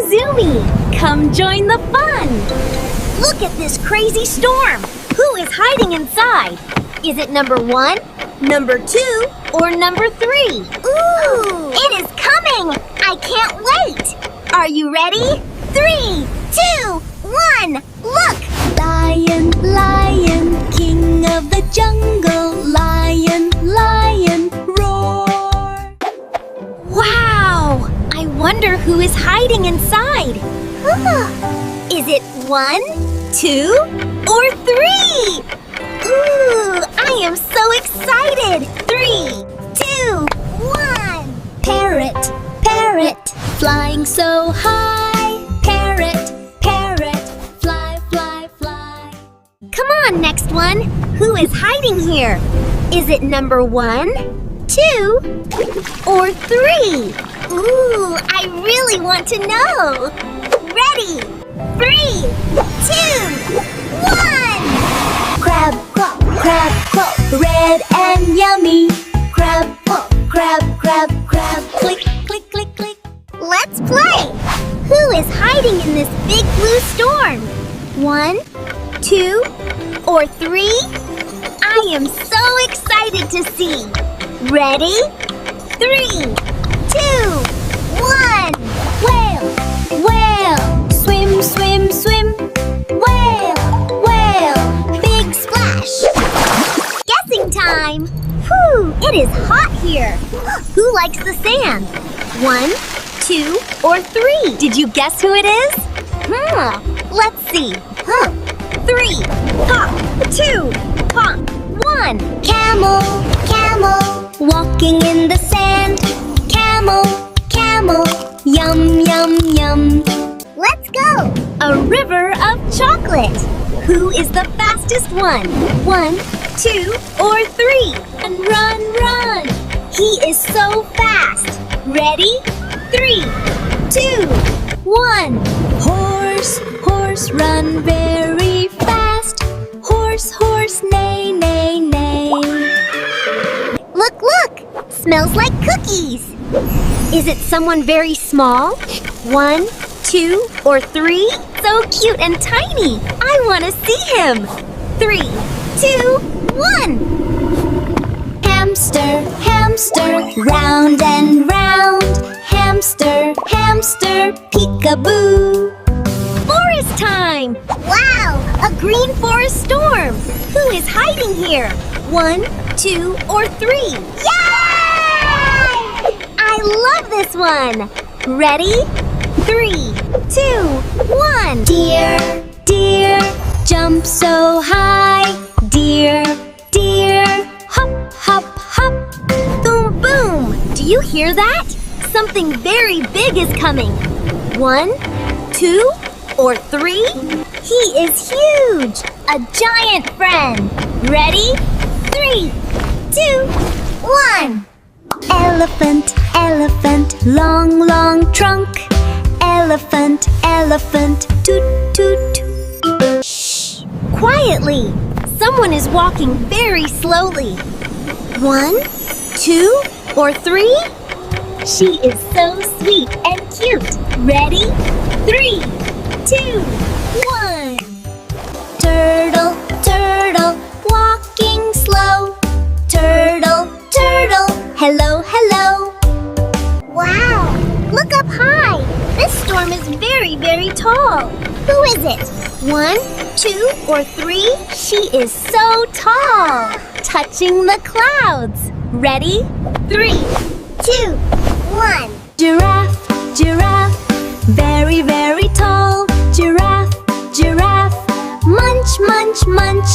Zoomy! Come join the fun! Look at this crazy storm! Who is hiding inside? Is it number 1, number 2, or number 3? Ooh! It is coming! I can't wait! Are you ready? 3, 2, 1, look! Lion, lion, king of the jungle. Lion, lion, roar. Wow! I wonder who is hiding inside. Is it 1, 2, or 3? Ooh, I am so excited! 3, 2, 1. Parrot, parrot, flying so high. Parrot, parrot, fly, fly, fly. Come on, next one. Who is hiding here? Is it number 1, 2, or 3? Ooh, I really want to know. Ready? 3, 2, 1. Crab, crab, red and yummy. Crab, crab, crab, crab, click, click, click, click. Let's play. Who is hiding in this big blue storm? 1, 2, or 3? I am so excited to see. Ready? 3, 2, 1. Whale, whale, swim, swim, swim. Whale, whale, big splash. Guessing time. Whew, it is hot here. Who likes the sand? 1, 2, or 3? Did you guess who it is? Let's see. 3, pop, 2, pop, 1. Camel, camel, walking in the sand. Camel, camel, yum, yum, yum. Let's go. A river of chocolate. Who is the fastest one? 1, 2, or 3? And run, run. He is so fast. Ready? 3, 2, 1. Horse, horse, run very fast. Horse, horse, neigh, neigh, neigh. Look, look! Smells like cookies. Is it someone very small? 1, 2, or 3? So cute and tiny. I want to see him. 3, 2, 1. Hamster, hamster, round and round. Hamster, hamster, peekaboo. Forest time! Wow! A green forest storm! Who is hiding here? 1, 2, or 3? Yay! I love this one! Ready? 3, 2, 1. Deer, deer, jump so high. Deer, deer, hop, hop, hop. Boom, boom! Do you hear that? Something very big is coming. 1, 2, or 3? He is huge! A giant friend! Ready? 3, 2, 1. Elephant, elephant, long, long trunk. Elephant, elephant, toot, toot. Shh! Quietly! Someone is walking very slowly. 1, 2, or 3? She is so sweet and cute. Ready? 3, 2, 1. Turtle, turtle, walking slow. Turtle, turtle, hello, hello. Wow! Look up high! This storm is very, very tall. Who is it? 1, 2, or 3? She is so tall! Touching the clouds. Ready? 3, 2, 1. Giraffe, giraffe, very, very tall. Giraffe, giraffe, munch, munch, munch.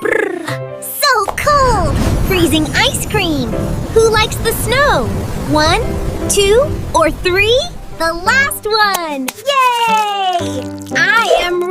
Brr, so cold! Freezing ice cream. Who likes the snow? 1, 2, or 3? The last one! Yay! I am